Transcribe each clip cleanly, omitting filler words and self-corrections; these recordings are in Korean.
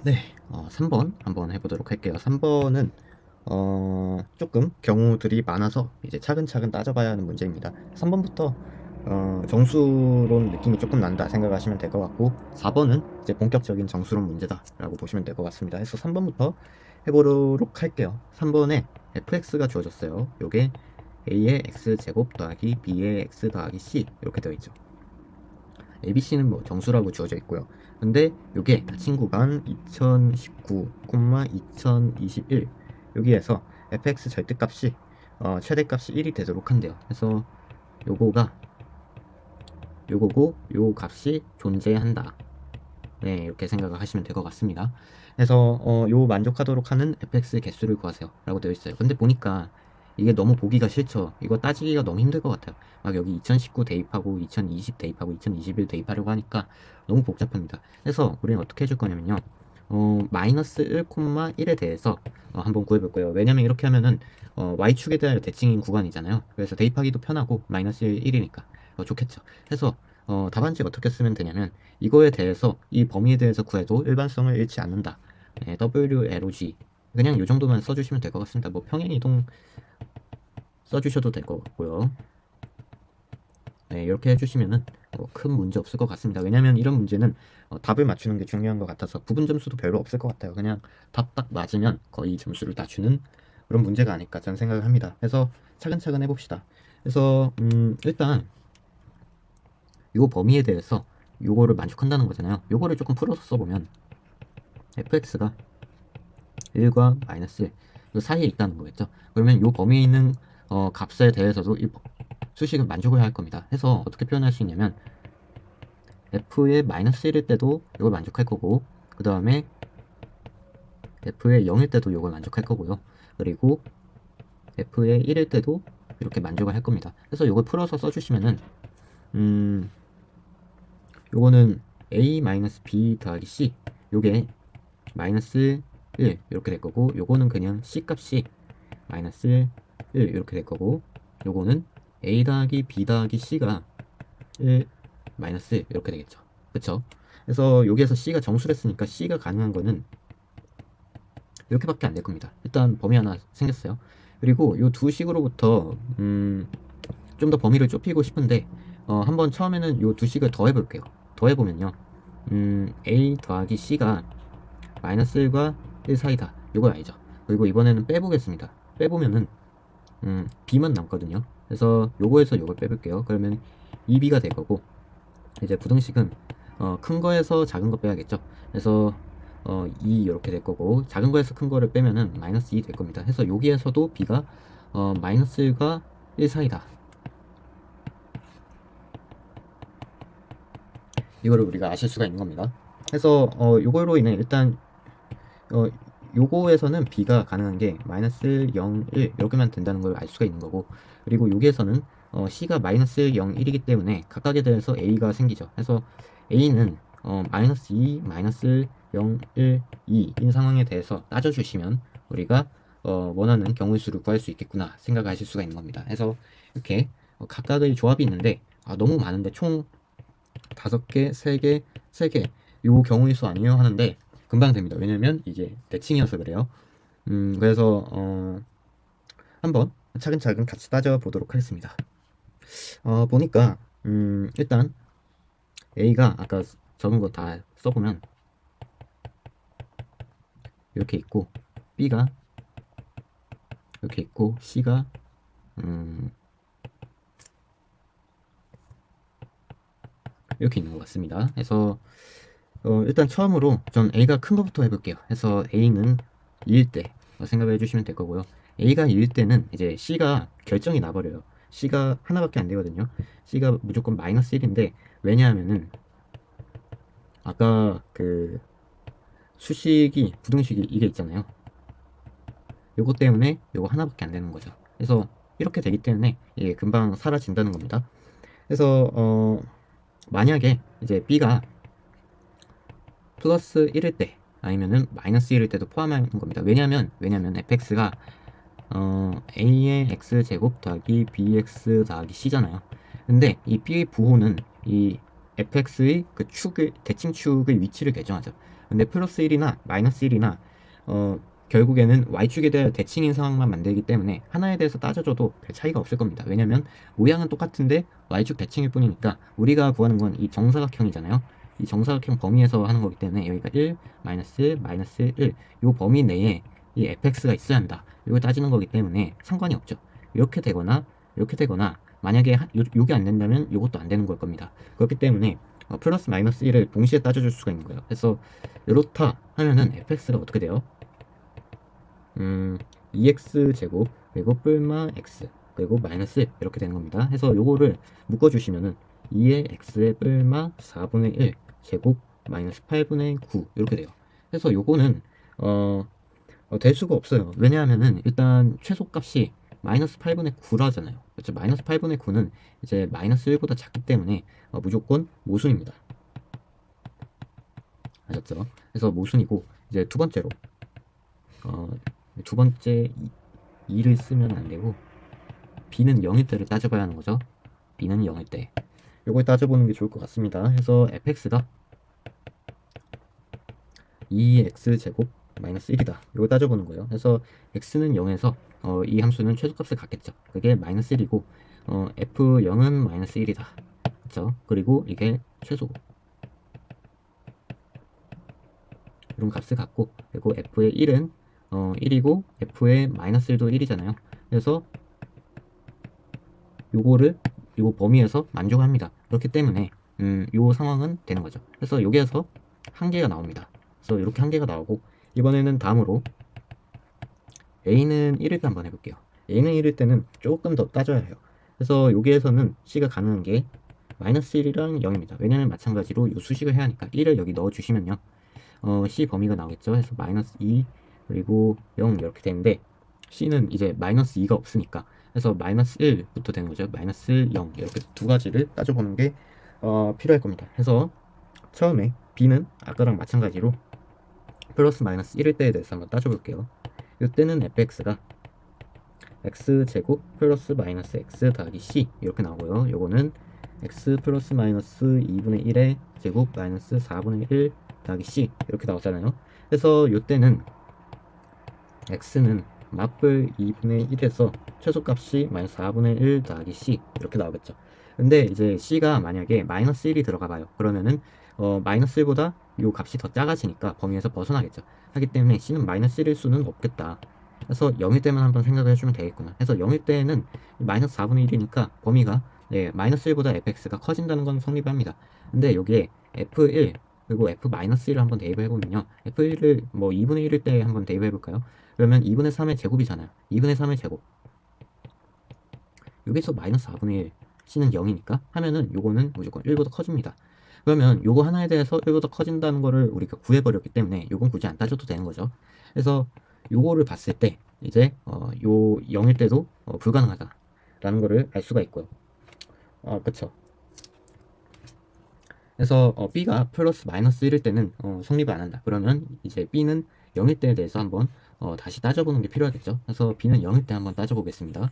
네. 3번 한번 해보도록 할게요. 3번은 조금 경우들이 많아서 이제 차근차근 따져봐야 하는 문제입니다. 3번부터 정수론 느낌이 조금 난다 생각하시면 될 것 같고, 4번은 이제 본격적인 정수론 문제다라고 보시면 될 것 같습니다. 그래서 3번부터 해보도록 할게요. 3번에 fx가 주어졌어요. 요게 a의 x제곱 더하기 b의 x 더하기 c 이렇게 되어 있죠. ABC는 뭐 정수라고 주어져 있고요. 근데 요게 닫힌 구간 2019, 2021 여기에서 fx 절대값이 최대값이 1이 되도록 한대요. 그래서 요거가 요거고 요 값이 존재한다. 네, 이렇게 생각을 하시면 될 것 같습니다. 그래서 요 만족하도록 하는 fx 개수를 구하세요 라고 되어 있어요. 근데 보니까 이게 너무 보기가 싫죠. 이거 따지기가 너무 힘들 것 같아요. 막 여기 2019 대입하고 2020 대입하고 2021 대입하려고 하니까 너무 복잡합니다. 그래서 우리는 어떻게 해줄 거냐면요, 마이너스 1,1에 대해서 한번 구해볼 거예요. 왜냐면 이렇게 하면은 y축에 대한 대칭인 구간이잖아요. 그래서 대입하기도 편하고 마이너스 1이니까 좋겠죠. 그래서 답안지 어떻게 쓰면 되냐면, 이거에 대해서 이 범위에 대해서 구해도 일반성을 잃지 않는다. 네, WLOG 그냥 이 정도만 써주시면 될 것 같습니다. 뭐 평행이동 써주셔도 될 것 같고요. 네, 이렇게 해주시면은 큰 문제 없을 것 같습니다. 왜냐면 이런 문제는 답을 맞추는 게 중요한 것 같아서 부분 점수도 별로 없을 것 같아요. 그냥 답 딱 맞으면 거의 점수를 다 주는 그런 문제가 아닐까 저는 생각을 합니다. 그래서 차근차근 해봅시다. 그래서 일단 요 범위에 대해서 요거를 만족한다는 거잖아요. 요거를 조금 풀어서 써보면 fx가 1과 마이너스 1, 요 사이에 있다는 거겠죠. 그러면 요 범위에 있는 값에 대해서도 이 수식은 만족을 할 겁니다. 해서 어떻게 표현할 수 있냐면, f의 마이너스 1일 때도 이걸 만족할 거고, 그 다음에 f의 0일 때도 이걸 만족할 거고요. 그리고 f의 1일 때도 이렇게 만족을 할 겁니다. 그래서 이걸 풀어서 써주시면은 요거는 a-b 더하기 c, 요게 마이너스 1 이렇게 될 거고, 요거는 그냥 c 값이 마이너스 1 이렇게 될 거고, 요거는 a 더하기 b 더하기 c가 1 마이너스 1 이렇게 되겠죠. 그쵸? 그래서 여기에서 c가 정수랬으니까 c가 가능한 거는 이렇게밖에 안 될 겁니다. 일단 범위 하나 생겼어요. 그리고 요 두 식으로부터 좀 더 범위를 좁히고 싶은데, 한번 처음에는 요 두 식을 더해 볼게요. 더해 보면요, a 더하기 c가 마이너스 1과 1 사이다, 요거 알죠? 그리고 이번에는 빼보겠습니다. 빼보면은 b만 남거든요. 그래서 요거에서 요걸 빼볼게요. 그러면 2b가 될 거고, 이제 부등식은 큰 거에서 작은 거 빼야겠죠. 그래서 2 이렇게 될 거고, 작은 거에서 큰 거를 빼면은 마이너스 2 될 겁니다. 해서 여기에서도 b가 마이너스 1과 1 사이다. 이거를 우리가 아실 수가 있는 겁니다. 그래서 요거로 인해 일단 어, 요거에서는 b가 가능한 게 마이너스 0, 1 이렇게만 된다는 걸 알 수가 있는 거고, 그리고 여기에서는 c가 마이너스 0, 1이기 때문에 각각에 대해서 a가 생기죠. 그래서 a는 마이너스 2, 마이너스 0, 1, 2인 상황에 대해서 따져주시면 우리가 원하는 경우의 수를 구할 수 있겠구나 생각하실 수가 있는 겁니다. 그래서 이렇게 각각의 조합이 있는데, 너무 많은데 총 5개, 3개, 3개 요 경우의 수 아니에요 하는데 금방 됩니다. 왜냐면 이게 대칭이어서 그래요. 그래서 한번 차근차근 같이 따져보도록 하겠습니다. 보니까 일단 A가 아까 적은 거 다 써보면 이렇게 있고, B가 이렇게 있고, C가 이렇게 있는 것 같습니다. 그래서 일단 처음으로 전 A가 큰 것부터 해볼게요. 그래서 A는 2일 때 생각을 해주시면 될 거고요. A가 2일 때는 이제 C가 결정이 나버려요. C가 하나밖에 안 되거든요. C가 무조건 마이너스 1인데, 왜냐하면은 아까 그 수식이 부등식이 이게 있잖아요. 요거 때문에 요거 하나밖에 안 되는 거죠. 그래서 이렇게 되기 때문에 이게 금방 사라진다는 겁니다. 그래서 만약에 이제 B가 플러스 1일 때 아니면은 마이너스 1일 때도 포함하는 겁니다. 왜냐면 fx가 a의 x제곱 더하기 bx 더하기 c잖아요. 근데 이 b의 부호는 이 fx의 그 축의 대칭축의 위치를 결정하죠. 근데 플러스 1이나 마이너스 1이나 결국에는 y축에 대한 대칭인 상황만 만들기 때문에 하나에 대해서 따져줘도 별 차이가 없을 겁니다. 왜냐면 모양은 똑같은데 y축 대칭일 뿐이니까 우리가 구하는 건 이 정사각형이잖아요. 이 정사각형 범위에서 하는 거기 때문에 여기가 1, 마이너스 1, 이 범위 내에 이 fx가 있어야 한다. 이걸 따지는 거기 때문에 상관이 없죠. 이렇게 되거나 만약에 요게 안 된다면 요것도 안 되는 걸 겁니다. 그렇기 때문에 플러스 마이너스 1을 동시에 따져줄 수가 있는 거예요. 그래서 이렇다 하면은 fx가 어떻게 돼요? 2x 제곱 그리고 뿔마 x 그리고 마이너스 1 이렇게 되는 겁니다. 해서 요거를 묶어주시면은 2의 x의 뿔마 4분의 1 제곱 마이너스 8분의 9 이렇게 돼요. 그래서 요거는 될 수가 없어요. 왜냐하면은 일단 최소값이 마이너스 8분의 9라잖아요. 그렇죠? 마이너스 8분의 9는 이제 마이너스 1보다 작기 때문에 무조건 모순입니다. 아셨죠? 그래서 모순이고 이제 두 번째로 두 번째 2를 쓰면 안 되고 b는 0일 때를 따져봐야 하는 거죠. b는 0일 때 요걸 따져보는 게 좋을 것 같습니다. 해서 fx가 2x 제곱 마이너스 1이다. 이걸 따져보는 거예요. 그래서 x는 0에서 이 함수는 최소값을 갖겠죠. 그게 마이너스 1이고 f0은 마이너스 1이다. 그렇죠? 그리고 이게 최소 이런 값을 갖고 그리고 f의 1은 1이고 f의 마이너스 1도 1이잖아요. 그래서 요거 범위에서 만족합니다. 그렇기 때문에 요 상황은 되는 거죠. 그래서 여기에서 한계가 나옵니다. 그래서 이렇게 한계가 나오고 이번에는 다음으로 a는 1일 때 한번 해볼게요. a는 1일 때는 조금 더 따져야 해요. 그래서 여기에서는 c가 가능한 게 마이너스 1이랑 0입니다. 왜냐면 마찬가지로 요 수식을 해야 하니까 1을 여기 넣어주시면요. c 범위가 나오겠죠. 그래서 마이너스 2 그리고 0 이렇게 되는데 c는 이제 마이너스 2가 없으니까 그래서 마이너스 1부터 되는 거죠. 마이너스 0 이렇게 두 가지를 따져보는 게 필요할 겁니다. 그래서 처음에 b는 아까랑 마찬가지로 플러스 마이너스 1일 때에 대해서 한번 따져볼게요. 이때는 fx가 x제곱 플러스 마이너스 x 더하기 c 이렇게 나오고요. 요거는 x 플러스 마이너스 2분의 1의 제곱 마이너스 4분의 1 더하기 c 이렇게 나오잖아요. 그래서 요때는 x는 마플 2분의 1에서 최소값이 마이너스 4분의 1 더하기 c 이렇게 나오겠죠. 근데 이제 c가 만약에 마이너스 1이 들어가 봐요. 그러면은 마이너스 1보다 요 값이 더 작아지니까 범위에서 벗어나겠죠. 하기 때문에 c는 마이너스 1일 수는 없겠다. 그래서 0일 때만 한번 생각을 해주면 되겠구나. 그래서 0일 때는 마이너스 4분의 1이니까 범위가 마이너스 1보다 fx가 커진다는 건 성립합니다. 근데 여기에 f1 그리고 f-1을 한번 대입을 해보면요. f1을 뭐 2분의 1일 때 한번 대입해 볼까요? 그러면 2분의 3의 제곱이잖아요. 2분의 3의 제곱. 여기서 마이너스 4분의 1 c는 0이니까 하면은 요거는 무조건 1보다 커집니다. 그러면 요거 하나에 대해서 1보다 커진다는 거를 우리가 구해버렸기 때문에 요건 굳이 안 따져도 되는 거죠. 그래서 요거를 봤을 때 이제 요 0일 때도 불가능하다라는 거를 알 수가 있고요. 그쵸. 그래서 b가 플러스 마이너스 1일 때는 성립을 안 한다. 그러면 이제 b는 0일 때에 대해서 한번 다시 따져보는 게 필요하겠죠. 그래서 b는 0일 때 한번 따져보겠습니다.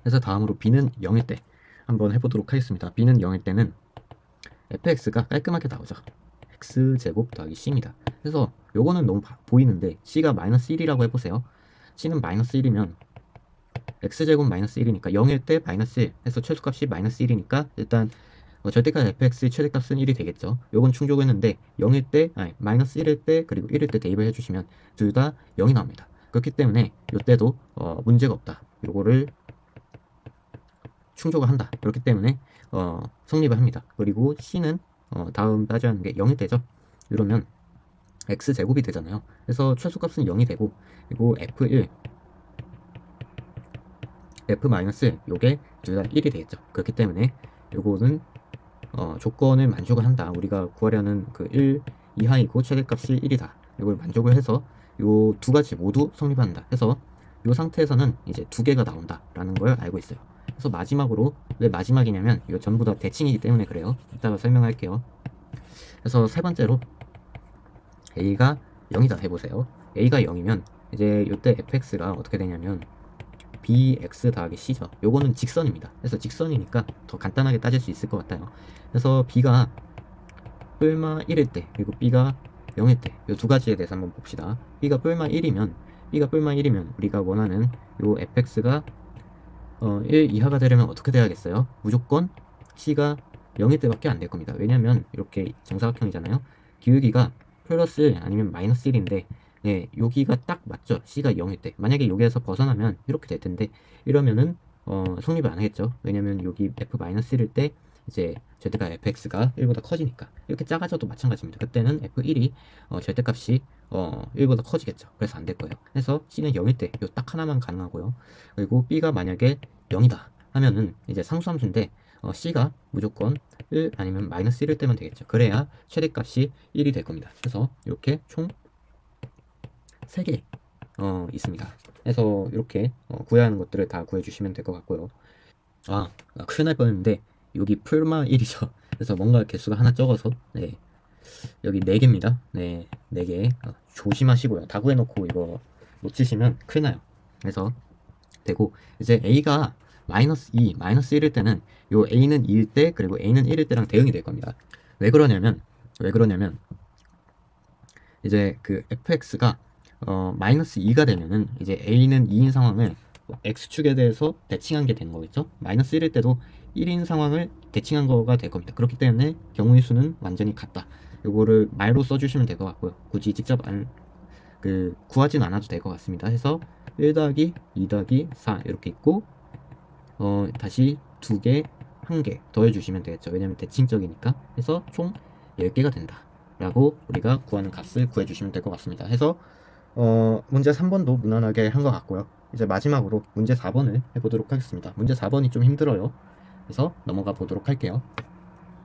그래서 다음으로 b는 0일 때 한번 해보도록 하겠습니다. b는 0일 때는 fx가 깔끔하게 나오죠. x제곱 더하기 c입니다. 그래서 요거는 너무 보이는데 c가 마이너스 1이라고 해보세요. c는 마이너스 1이면 x제곱 마이너스 1이니까 0일 때 마이너스 1 해서 최소값이 마이너스 1이니까 일단 절대값 fx의 최대값은 1이 되겠죠. 요건 충족했는데 0일 때 마이너스 1일 때 그리고 1일 때 대입을 해주시면 둘 다 0이 나옵니다. 그렇기 때문에 요때도 문제가 없다. 요거를 충족을 한다. 그렇기 때문에 성립을 합니다. 그리고 c는 다음 따져야 하는 게 0이 되죠. 이러면 x제곱이 되잖아요. 그래서 최소값은 0이 되고 그리고 f1 f-1 요게 둘 다 1이 되겠죠. 그렇기 때문에 요거는 조건을 만족을 한다. 우리가 구하려는 그 1 이하이고 최대값이 1이다. 이걸 만족을 해서 요 두 가지 모두 성립한다. 해서 요 상태에서는 이제 두 개가 나온다라는 걸 알고 있어요. 그래서 마지막으로 왜 마지막이냐면 이거 전부 다 대칭이기 때문에 그래요. 이따가 설명할게요. 그래서 세 번째로 a가 0이다 해보세요. a가 0이면 이제 요때 fx가 어떻게 되냐면 bx 더하기 c죠. 요거는 직선입니다. 그래서 직선이니까 더 간단하게 따질 수 있을 것 같아요. 그래서 b가 뿔마 1일 때 그리고 b가 0일 때 이 두 가지에 대해서 한번 봅시다. b가 뿔마 1이면 우리가 원하는 요 fx가 1 이하가 되려면 어떻게 돼야겠어요? 무조건 c가 0일 때밖에 안 될 겁니다. 왜냐면 이렇게 정사각형이잖아요. 기울기가 플러스 아니면 마이너스 1인데 네, 여기가 딱 맞죠? c가 0일 때. 만약에 여기에서 벗어나면 이렇게 될 텐데 이러면은 성립을 안 하겠죠. 왜냐면 여기 f-1일 때 이제 절대값 fx가 1보다 커지니까. 이렇게 작아져도 마찬가지입니다. 그때는 f1이 절대값이 1보다 커지겠죠. 그래서 안 될 거예요. 그래서 c는 0일 때 요 딱 하나만 가능하고요. 그리고 b가 만약에 0이다 하면은 이제 상수함수인데 c가 무조건 1 아니면 마이너스 1일 때면 되겠죠. 그래야 최대값이 1이 될 겁니다. 그래서 이렇게 총 3개 있습니다. 그래서 이렇게 구해야 하는 것들을 다 구해주시면 될 것 같고요. 큰일 날 뻔했는데 여기 풀마 1이죠. 그래서 뭔가 개수가 하나 적어서 네, 여기 4개입니다. 네, 4개 조심하시고요. 다 구해놓고 이거 놓치시면 큰일 나요. 그래서 되고 이제 a가 마이너스 2, 마이너스 1일 때는 요 a는 2일 때 그리고 a는 1일 때랑 대응이 될 겁니다. 왜 그러냐면 이제 그 fx가 마이너스 2가 되면은 이제 a는 2인 상황을 x축에 대해서 대칭한 게 되는 거겠죠. 마이너스 1일 때도 1인 상황을 대칭한 거가 될 겁니다. 그렇기 때문에 경우의 수는 완전히 같다. 요거를 말로 써주시면 될 것 같고요. 굳이 직접 구하진 않아도 될 것 같습니다. 해서 1 더하기 2 더하기 4 이렇게 있고 다시 2개, 1개 더해주시면 되겠죠. 왜냐면 대칭적이니까. 해서 총 10개가 된다 라고 우리가 구하는 값을 구해주시면 될 것 같습니다. 해서 문제 3번도 무난하게 한 것 같고요. 이제 마지막으로 문제 4번을 해보도록 하겠습니다. 문제 4번이 좀 힘들어요. 그래서 넘어가 보도록 할게요.